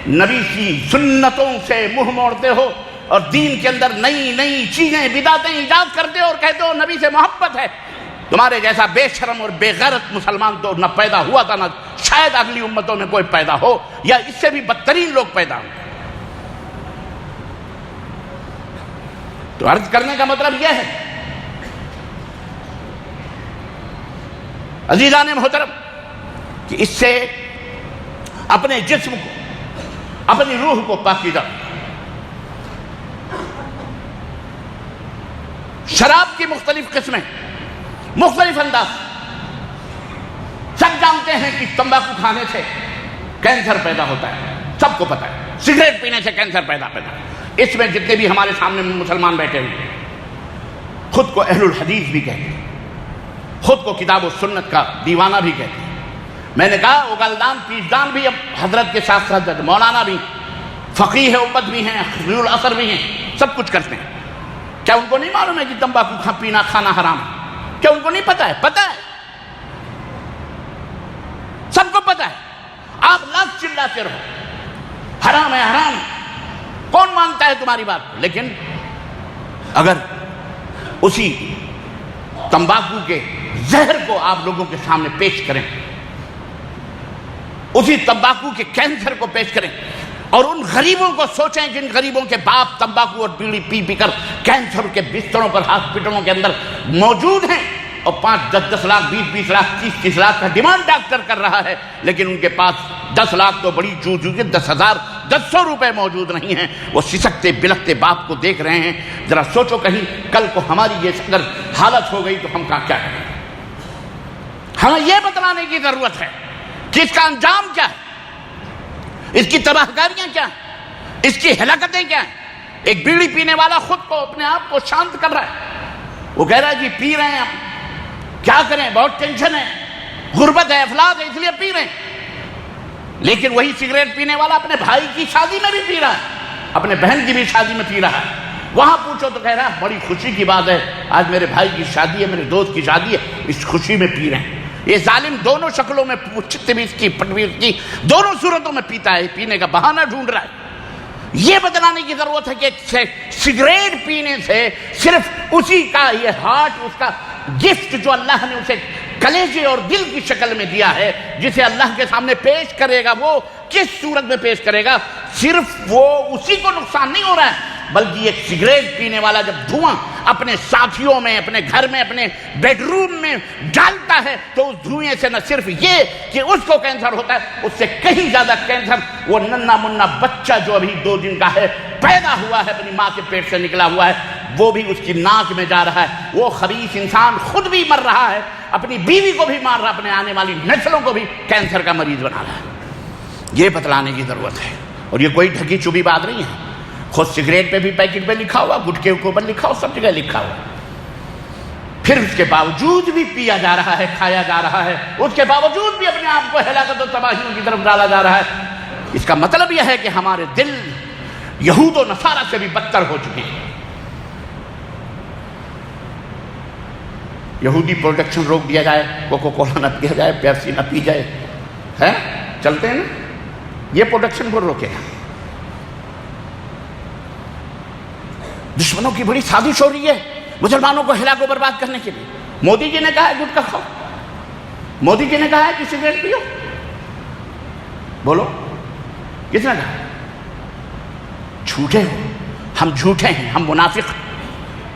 نبی کی سنتوں سے منہ موڑتے ہو اور دین کے اندر نئی نئی چیزیں، بدعتیں ایجاد کرتے ہو اور کہتے ہو نبی سے محبت ہے. تمہارے جیسا بے شرم اور بے غیرت مسلمان تو نہ پیدا ہوا تھا، نہ شاید اگلی امتوں میں کوئی پیدا ہو، یا اس سے بھی بدترین لوگ پیدا ہوں. تو عرض کرنے کا مطلب یہ ہے عزیزان محترم کہ اس سے اپنے جسم کو، اپنی روح کو پاکیزہ. شراب کی مختلف قسمیں، مختلف انداز. سب جانتے ہیں کہ تمباکو کھانے سے کینسر پیدا ہوتا ہے، سب کو پتہ ہے. سگریٹ پینے سے کینسر پیدا ہے. اس میں جتنے بھی ہمارے سامنے مسلمان بیٹھے ہوئے ہیں خود کو اہل الحدیث بھی کہتے ہیں، خود کو کتاب و سنت کا دیوانہ بھی کہتے ہیں. میں نے کہا اگلدان پیشدان بھی اب حضرت کے ساتھ ساتھ مولانا بھی، فقیہ امت بھی ہیں، خبیر الاثر بھی ہیں، سب کچھ کرتے ہیں. کیا ان کو نہیں معلوم ہے کہ تمباکو پینا کھانا حرام ہے؟ کیا ان کو نہیں پتہ ہے؟ پتہ ہے، سب کو پتہ ہے. آپ لاکھ چلاتے رہو حرام ہے حرام ہے، کون مانتا ہے تمہاری بات کو؟ لیکن اگر اسی تمباکو کے زہر کو آپ لوگوں کے سامنے پیش کریں، اسی تمباکو کے کینسر کو پیش کریں، اور ان غریبوں کو سوچیں جن غریبوں کے باپ تمباکو اور بیڑی پی پی کر کینسر کے بستروں پر ہاسپٹلوں کے اندر موجود ہیں، اور 5-10 لاکھ 20-20 لاکھ 30-30 لاکھ کا ڈیمانڈ ڈاکٹر کر رہا ہے، لیکن ان کے پاس 10 لاکھ تو بڑی کے 10,100 روپے موجود نہیں ہیں. وہ سسکتے بلکتے باپ کو دیکھ رہے ہیں. ذرا سوچو کہیں کل کو ہماری یہ اگر حالت ہو گئی تو ہم کیا کریں؟ ہمیں یہ بتلانے کی ضرورت ہے کہ اس کا انجام کیا ہے، اس کی تباہ کاریاں کیا ہیں، اس کی ہلاکتیں کیا ہیں. ایک بیڑی پینے والا خود کو، اپنے آپ کو شانت کر رہا ہے. وہ کہہ رہا ہے جی پی رہے ہیں، آپ کیا کریں، بہت ٹینشن ہے، غربت ہے، افلاس ہے، اس لیے پی رہے ہیں. لیکن وہی سگریٹ پینے والا اپنے بھائی کی شادی میں بھی پی رہا ہے، اپنے بہن کی بھی شادی میں پی رہا ہے. وہاں پوچھو تو کہہ رہا ہے بڑی خوشی کی بات ہے، آج میرے بھائی کی شادی ہے، میرے دوست کی شادی ہے، اس خوشی میں پی رہے ہیں. یہ ظالم دونوں شکلوں میں، چت بھی اس کی پٹ بھی اس کی، دونوں صورتوں میں پیتا ہے، پینے کا بہانہ ڈھونڈ رہا ہے. یہ بتلانے کی ضرورت ہے کہ سگریٹ پینے سے صرف اسی کا یہ ہارٹ، اس کا گفٹ جو اللہ نے اسے کلیجے اور دل کی شکل میں دیا ہے، جسے اللہ کے سامنے پیش کرے گا، وہ کس صورت میں پیش کرے گا؟ صرف وہ اسی کو نقصان نہیں ہو رہا ہے، بلکہ ایک سگریٹ پینے والا جب دھواں اپنے ساتھیوں میں، اپنے گھر میں، اپنے بیڈ روم میں ڈالتا ہے تو اس دھوئیں سے نہ صرف یہ کہ اس کو کینسر ہوتا ہے، اس سے کہیں زیادہ کینسر وہ ننا منا بچہ جو ابھی 2 دن کا ہے، پیدا ہوا ہے، اپنی ماں کے پیٹ سے نکلا ہوا ہے، وہ بھی اس کی ناک میں جا رہا ہے۔ وہ خبیث انسان خود بھی مر رہا ہے، اپنی بیوی کو بھی مار رہا ہے، اپنے آنے والی نسلوں کو بھی کینسر کا مریض بنا رہا ہے۔ یہ بتلانے کی ضرورت ہے، اور یہ کوئی ڈھکی چھپی بات نہیں ہے۔ خود سگریٹ پہ بھی پیکٹ پہ لکھا ہوا، گٹکے کے اوپر لکھا ہوا، سب جگہ لکھا ہوا، پھر اس کے باوجود بھی پیا جا رہا ہے، کھایا جا رہا ہے، اس کے باوجود بھی اپنے آپ کو ہلاکت و تباہیوں کی طرف ڈالا جا رہا ہے۔ اس کا مطلب یہ ہے کہ ہمارے دل یہود و نصارہ سے بھی بدتر ہو چکے ہیں۔ یہودی پروڈکشن روک دیا جائے، کوکو کولا نہ پیا جائے، پیپسی نہ پی جائے، ہے چلتے ہیں نا، یہ پروڈکشن کو روکے گا۔ دشمنوں کی بڑی سازش ہو رہی ہے مسلمانوں کو ہلاک و برباد کرنے کے لیے۔ مودی جی نے کہا ہے گٹکا کھاؤ، مودی جی نے کہا ہے کہ سگریٹ پیو، بولو کس نے کہا؟ جھوٹے ہو، ہم جھوٹے ہیں، ہم منافق،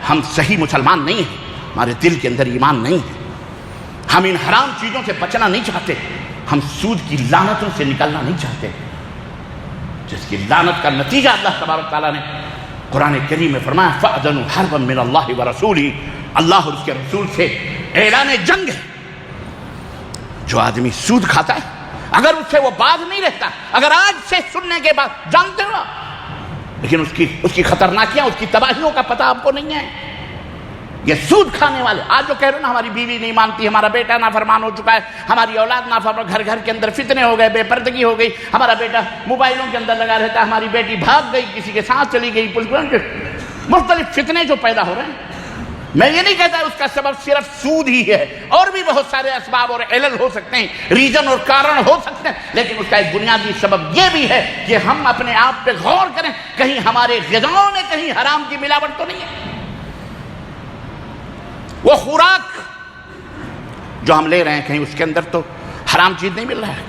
ہم صحیح مسلمان نہیں ہیں، ہمارے دل کے اندر ایمان نہیں ہے، ہم ان حرام چیزوں سے بچنا نہیں چاہتے، ہم سود کی لعنتوں سے نکلنا نہیں چاہتے، جس کی لعنت کا نتیجہ اللہ تبارک تعالیٰ نے قرآن کریم میں فرمایا فَأَذَنُوا حَرْبًا مِّنَ اللَّهِ وَرَسُولِهِ، اللہ اور اس کے رسول سے اعلان جنگ ہے۔ جو آدمی سود کھاتا ہے، اگر اس سے وہ باز نہیں رہتا، اگر آج سے سننے کے بعد جانتے ہو لیکن اس کی خطرناکیاں، اس کی تباہیوں کا پتہ آپ کو نہیں ہے۔ یہ سود کھانے والے آج جو کہہ رہے ہیں نا ہماری بیوی نہیں مانتی، ہمارا بیٹا نافرمان ہو چکا ہے، ہماری اولاد نافرمان، گھر گھر کے اندر فتنے ہو گئے، بے پردگی ہو گئی، ہمارا بیٹا موبائلوں کے اندر لگا رہتا ہے، ہماری بیٹی بھاگ گئی، کسی کے ساتھ چلی گئی، مختلف فتنے جو پیدا ہو رہے ہیں۔ میں یہ نہیں کہتا اس کا سبب صرف سود ہی ہے، اور بھی بہت سارے اسباب اور علل ہو سکتے ہیں، ریزن اور کارن ہو سکتے ہیں، لیکن اس کا ایک بنیادی سبب یہ بھی ہے کہ ہم اپنے آپ پہ غور کریں، کہیں ہمارے غذاؤں میں کہیں حرام کی ملاوٹ تو نہیں ہے۔ وہ خوراک جو ہم لے رہے ہیں کہیں اس کے اندر تو حرام چیز نہیں مل رہا ہے۔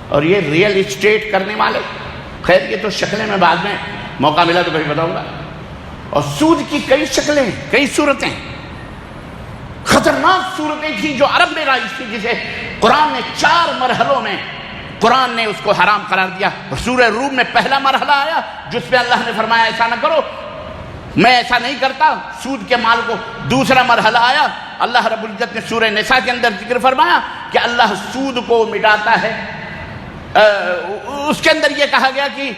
اور یہ ریئل اسٹیٹ کرنے والے، خیر یہ تو شکلیں میں بعد میں موقع ملا تو کبھی بتاؤں گا، اور سود کی کئی شکلیں، کئی صورتیں، خطرناک صورتیں تھیں جو عرب میں رائج تھی، جسے قرآن نے 4 مرحلوں میں قرآن نے اس کو حرام قرار دیا۔ سورہ روم میں پہلا مرحلہ آیا جس پہ اللہ نے فرمایا ایسا نہ کرو، میں ایسا نہیں کرتا سود کے مال کو۔ دوسرا مرحلہ آیا، اللہ رب العزت نے سورہ نساء کے اندر ذکر فرمایا کہ اللہ سود کو مٹاتا ہے۔ اس کے اندر یہ کہا گیا کہ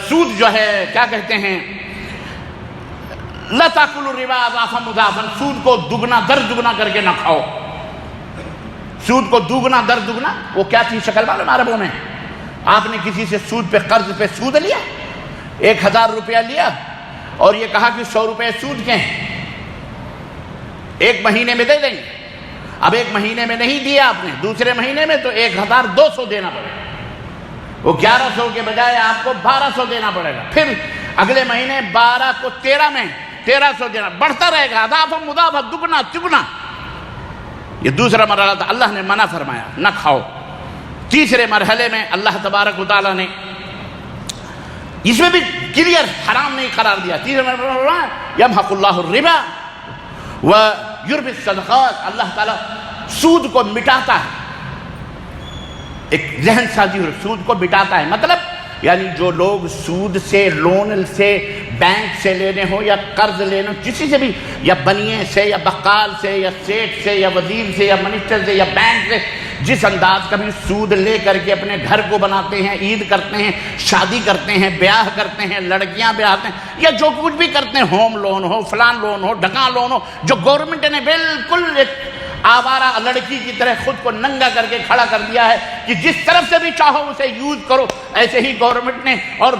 سود جو ہے کیا کہتے ہیں، لا تاکلوا الربا اضعافا مضاعفا، سود کو دگنا در دگنا کر کے نہ کھاؤ۔ سود کو دگنا در دگنا، وہ کیا تھی شکل معلوم عربوں میں؟ آپ نے کسی سے سود پہ قرض پہ سود لیا، 1000 روپیہ لیا اور یہ کہا کہ 100 روپے سود کے ہیں، 1 مہینے میں دے دیں گے۔ اب 1 مہینے میں نہیں دیا آپ نے، دوسرے مہینے میں تو 1200 دینا پڑے گا، وہ 1100 کے بجائے آپ کو 1200 دینا پڑے گا، پھر اگلے مہینے 12 کو 13 میں 1300 دینا، بڑھتا رہے گا، اضعاف مضاعف، دگنا چگنا۔ یہ دوسرا مرحلہ تھا، اللہ نے منع فرمایا نہ کھاؤ۔ تیسرے مرحلے میں اللہ تبارک و تعالیٰ نے اس میں بھی کلیئر حرام نہیں قرار دیا۔ تیسرے مرحلہ یمحق اللہ الربا ویربی الصدقات، اللہ تعالیٰ سود کو مٹاتا ہے، ایک ذہن سازی اور سود کو مٹاتا ہے، مطلب یعنی جو لوگ سود سے، لون سے، بینک سے لینے ہو یا قرض لینے، کسی سے بھی، یا بنیے سے یا بقال سے یا سیٹ سے یا وزیر سے یا منسٹر سے یا بینک سے، جس انداز کا بھی سود لے کر کے اپنے گھر کو بناتے ہیں، عید کرتے ہیں، شادی کرتے ہیں، بیاہ کرتے ہیں، لڑکیاں بیاہتے ہیں، یا جو کچھ بھی کرتے ہیں، ہوم لون ہو، فلان لون ہو، ڈھکان لون ہو، جو گورنمنٹ نے بالکل ایک آوارہ لڑکی کی طرح خود کو ننگا کر کے کھڑا کر دیا ہے کہ جس طرف سے بھی چاہو اسے یوز کرو، ایسے ہی گورنمنٹ نے اور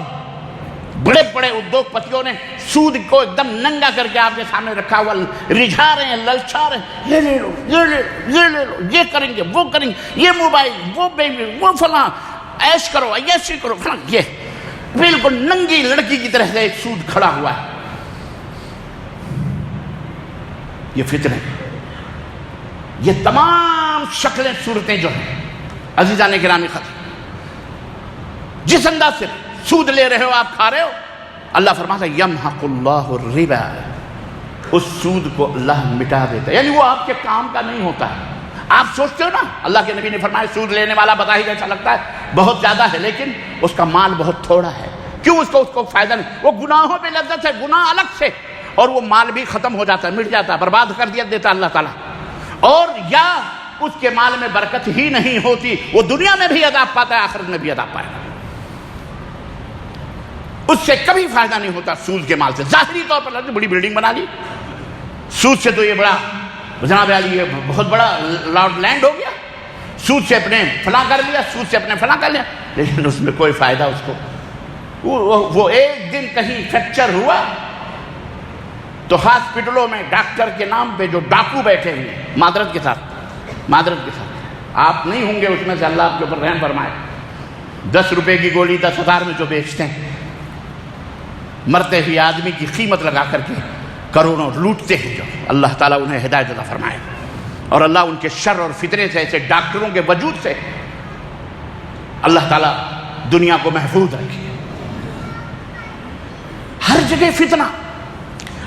بڑے بڑے ادیوگ پتیوں نے سود کو ایک دم ننگا کر کے آپ کے سامنے رکھا ہوا، رجھا رہے ہیں، للچا رہے ہیں، یہ لے لو، یہ لے لو، یہ لے لو، یہ کریں گے، وہ کریں گے، یہ موبائل، وہ بیبی، وہ فلاں، ایش کرو، ایشی کرو، فلاں، یہ بالکل ننگی لڑکی کی طرح سے ایک سود کھڑا ہوا ہے۔ یہ فتنے، یہ تمام شکلیں، صورتیں جو ہیں عزیزان گرامی خطر، جس انداز سے سود لے رہے ہو، آپ کھا رہے ہو، اللہ فرماتا ہے یمحق اللہ الربا، اس سود کو اللہ مٹا دیتا ہے، یعنی وہ آپ کے کام کا نہیں ہوتا ہے۔ آپ سوچتے ہو نا، اللہ کے نبی نے فرمایا سود لینے والا بتا ہی جیسا لگتا ہے بہت زیادہ ہے، لیکن اس کا مال بہت تھوڑا ہے، کیوں اس کو فائدہ نہیں؟ وہ گناہوں پہ لذت ہے، گناہ الگ سے، اور وہ مال بھی ختم ہو جاتا ہے، مٹ جاتا ہے، برباد کر دیتا اللہ تعالیٰ. اور یا اس کے مال میں برکت ہی نہیں ہوتی، وہ دنیا میں بھی عذاب پاتا ہے، آخرت میں بھی عذاب پائے گا. اس سے کبھی فائدہ نہیں ہوتا سود کے مال سے. ظاہری طور پر بڑی بلڈنگ بنا لی، سود سے تو یہ بڑا جناب علی یہ بہت بڑا لینڈ ہو گیا، سود سے اپنے فلاں کر لیا، سود سے اپنے فلاں کر لیا، لیکن اس میں کوئی فائدہ اس کو. وہ ایک دن کہیں فریکچر ہوا تو ہاسپٹلوں میں ڈاکٹر کے نام پہ جو ڈاکو بیٹھے ہوئے ہیں، معذرت کے ساتھ آپ نہیں ہوں گے اس میں سے، اللہ آپ کے اوپر رحم فرمائے، 10 روپے کی گولی 10,000 میں جو بیچتے ہیں، مرتے ہوئے آدمی کی قیمت لگا کر کے کروڑوں لوٹتے ہیں، جو اللہ تعالیٰ انہیں ہدایت عطا فرمائے، اور اللہ ان کے شر اور فتنے سے، ایسے ڈاکٹروں کے وجود سے اللہ تعالیٰ دنیا کو محفوظ رکھے. ہر جگہ فتنہ،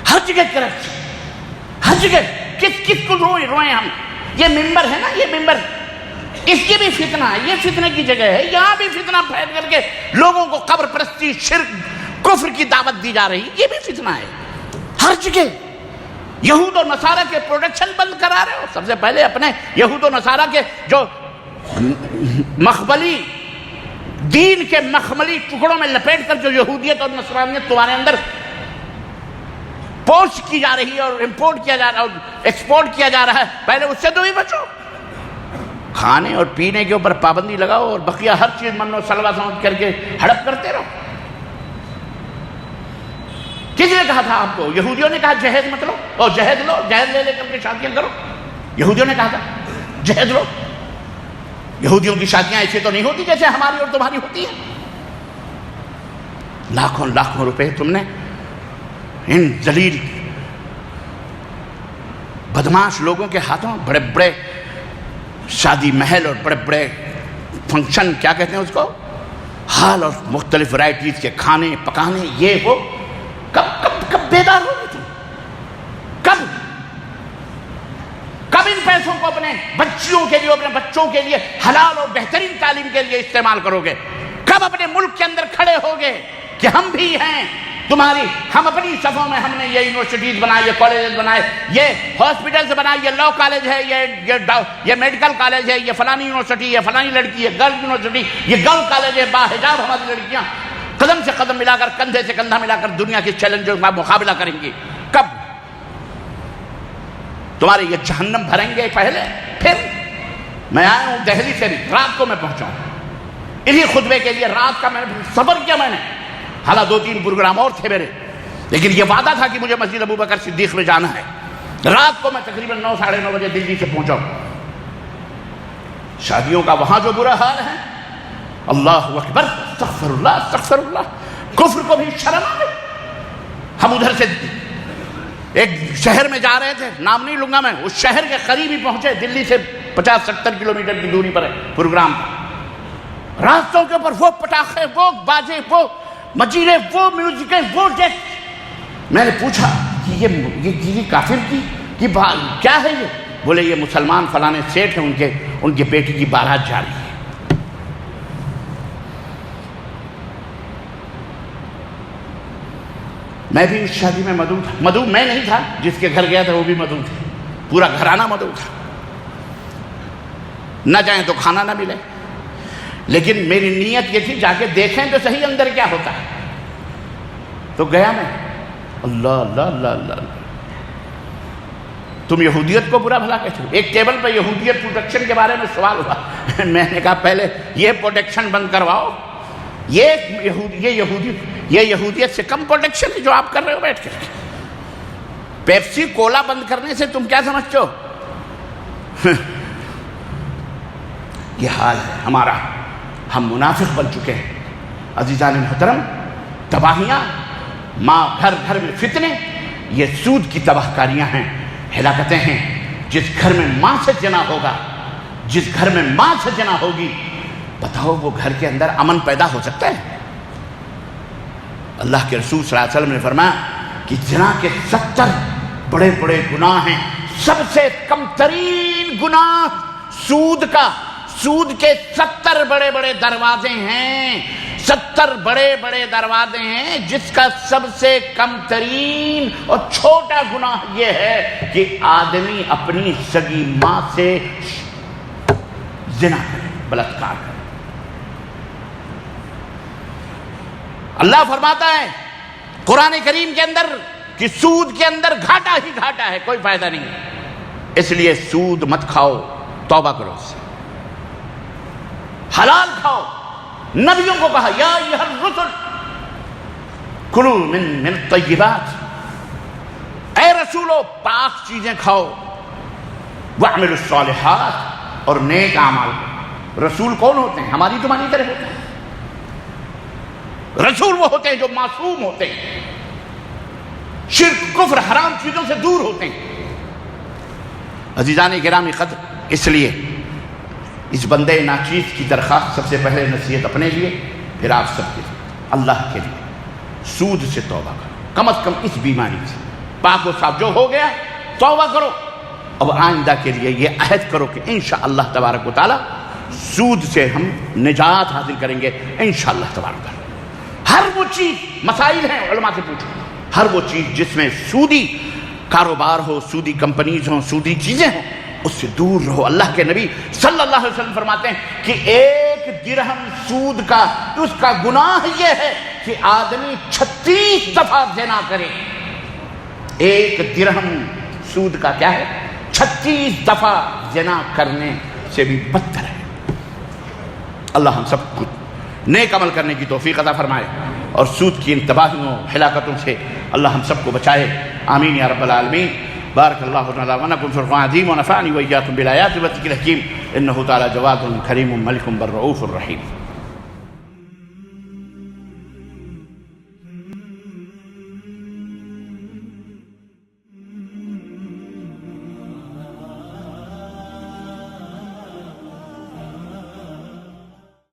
ہر جگہ کرپشن، ہر جگہ کس کو روئیں ہم. یہ ممبر ہے نا، یہ ممبر اس کی بھی فتنہ ہے، یہ فتنے کی جگہ ہے، یہاں بھی فتنہ پھیل کر کے لوگوں کو قبر پرستی، شرک، کفر کی دعوت دی جا رہی، یہ بھی فتنہ ہے ہر جگہ. یہود و نصارہ کے پروڈکشن بند کرا رہے ہو. سب سے پہلے اپنے یہود و نصارہ کے جو مخملی دین کے مخملی ٹکڑوں میں لپیٹ کر جو یہودیت اور نصرانیت تمہارے اندر پوش کی جا رہی ہے اور امپورٹ کیا جا رہا ہے اور ایکسپورٹ کیا جا رہا ہے، پہلے اس سے تو ہی بچو. کھانے اور پینے کے اوپر پابندی لگاؤ اور بقیہ ہر چیز من و سلوا سمجھ کر کے ہڑپ کرتے رہو. کس نے کہا تھا آپ کو؟ یہودیوں نے کہا جہیز مت لو، اور جہیز لو، جہیز لے کر کے شادیاں کرو. یہودیوں نے کہا تھا جہیز لو. یہودیوں کی شادیاں ایسے تو نہیں ہوتی جیسے ہماری اور تمہاری ہوتی ہیں. لاکھوں لاکھوں روپے تم نے ان ذلیل بدماش لوگوں کے ہاتھوں، بڑے بڑے شادی محل اور بڑے بڑے فنکشن، کیا کہتے ہیں اس کو، ہال، اور مختلف ورائٹیز کے کھانے پکانے، یہ وہ. کب بیدار ہوگی تم؟ کب ان پیسوں کو اپنے بچیوں کے لیے، اپنے بچوں کے لیے حلال اور بہترین تعلیم کے لیے استعمال کرو گے؟ کب اپنے ملک کے اندر کھڑے ہوگے کہ ہم بھی ہیں تمہاری، ہم اپنی صفوں میں، ہم نے یہ یونیورسٹیز بنائے، یہ کالجز بنائے، یہ ہاسپٹلز بنائے، یہ لا کالج ہے، یہ میڈیکل کالج ہے، یہ فلانی یونیورسٹی، یہ فلانی لڑکی ہے، گرل یونیورسٹی، یہ گرل کالج ہے، باحجاب ہماری لڑکیاں قدم سے قدم ملا کر، کندھے سے کندھا ملا کر دنیا کے چیلنجوں کا مقابلہ کریں گی. کب؟ تمہارے یہ جہنم بھریں گے پہلے. پھر میں آیا ہوں دہلی سے بھی، رات کو میں پہنچا ہوں اسی خطبے کے لیے. رات کا میں نے صبر کیا، میں نے حالانکہ 2-3 پروگرام اور تھے میرے، لیکن یہ وعدہ تھا کہ مجھے مسجد ابوبکر صدیق میں جانا ہے. رات کو میں تقریباً 9 ساڑھے 9 بجے دلی سے پہنچا ہوں. شادیوں کا وہاں جو برا حال ہے، اللہ اکبر، استغفر اللہ استغفر اللہ. کفر کو بھی شرم آ گئی. ہم ادھر سے ایک شہر میں جا رہے تھے، نام نہیں لوں گا میں، اس شہر کے قریب ہی پہنچے، دلی سے 50-70 کلومیٹر کی دوری پر ہے پروگرام. راستوں کے اوپر وہ پٹاخے، وہ باجے، وہ مجیرے، وہ میوزکیں، وہ ڈیک. میں نے پوچھا کہ یہ کافر کی کیا ہے یہ؟ بولے یہ مسلمان فلانے سیٹ ہیں، ان کے بیٹی کی بارات جا رہی ہے. میں بھی اس شادی میں مدعو تھا. مدعو میں نہیں تھا، جس کے گھر گیا تھا وہ بھی مدعو تھا، پورا گھرانہ مدعو تھا. نہ جائیں تو کھانا نہ ملے، لیکن میری نیت یہ تھی جا کے دیکھیں تو صحیح اندر کیا ہوتا ہے. تو گیا میں. اللہ اللہ اللہ اللہ. تم یہودیت کو برا بھلا کہتے ہو. ایک ٹیبل پہ یہودیت پروٹیکشن کے بارے میں سوال ہوا. میں نے کہا پہلے یہ پروٹیکشن بند کرواؤ. یہ یہودیت سے کم پروٹیکشن ہے جو آپ کر رہے ہو بیٹھ کر. پیپسی کولا بند کرنے سے تم کیا سمجھتے ہو؟ یہ حال ہے ہمارا. ہم منافق بن چکے ہیں. عزیزان محترم، تباہیاں، ماں گھر گھر میں فتنے، یہ سود کی تباہ کاریاں ہیں، ہلاکتیں ہیں. جس گھر میں ماں سے جنا ہوگا، جس گھر میں ماں سے جنا ہوگی، بتاؤ وہ گھر کے اندر امن پیدا ہو سکتا ہے؟ اللہ کے رسول صلی اللہ علیہ وسلم نے فرمایا کہ زنا کے 70 بڑے بڑے گناہ ہیں. سب سے کم ترین گناہ سود کا. سود کے 70 بڑے بڑے دروازے ہیں. 70 بڑے بڑے دروازے ہیں، جس کا سب سے کم ترین اور چھوٹا گناہ یہ ہے کہ آدمی اپنی سگی ماں سے زنا کرے، بلاత్కాر کرے۔ اللہ فرماتا ہے قرآن کریم کے اندر کہ سود کے اندر گھاٹا ہی گھاٹا ہے، کوئی فائدہ نہیں ہے، اس لیے سود مت کھاؤ، توبہ کرو اس سے، حلال کھاؤ۔ نبیوں کو کہا یا ایھا الرسل کلوا من الطیبات، اے رسولو پاک چیزیں کھاؤ، واعملوا الصالحات، اور نیک اعمال کرو۔ رسول کون ہوتے ہیں؟ ہماری تمہاری طرح ہوتے ہیں۔ رسول وہ ہوتے ہیں جو معصوم ہوتے ہیں، شرک کفر حرام چیزوں سے دور ہوتے ہیں۔ عزیزان گرامی قدر، اس لیے اس بندے ناچیز کی درخواست سب سے پہلے نصیحت اپنے لیے، پھر آپ سب کے لیے، اللہ کے لیے، سود سے توبہ کرو، کم از کم اس بیماری سے پاک و صاف، جو ہو گیا توبہ کرو۔ اب آئندہ کے لیے یہ عہد کرو کہ انشاءاللہ تبارک و تعالی سود سے ہم نجات حاصل کریں گے انشاءاللہ تبارک و تعالی۔ ہر وہ چیز، مسائل ہیں علماء سے پوچھو، ہر وہ چیز جس میں سودی کاروبار ہو، سودی کمپنیز ہوں، سودی چیزیں ہوں، اس سے دور رہو۔ اللہ کے نبی صلی اللہ علیہ وسلم فرماتے ہیں کہ 1 درہم سود کا، اس کا گناہ یہ ہے کہ آدمی 36 دفعہ زنا کرے۔ 1 درہم سود کا کیا ہے؟ 36 دفعہ زنا کرنے سے بھی بدتر ہے۔ اللہ ہم سب کو نیک عمل کرنے کی توفیق عطا فرمائے، اور سود کی ان تباہیوں ہلاکتوں سے اللہ ہم سب کو بچائے، آمین یا رب العالمین۔ بارک اللہ لنا ولکم فی القرآن العظیم ونفعنی وإیاکم بالآیات والذکر الحکیم، انہ تعالی جواد کریم ملک بر رؤوف الرحیم۔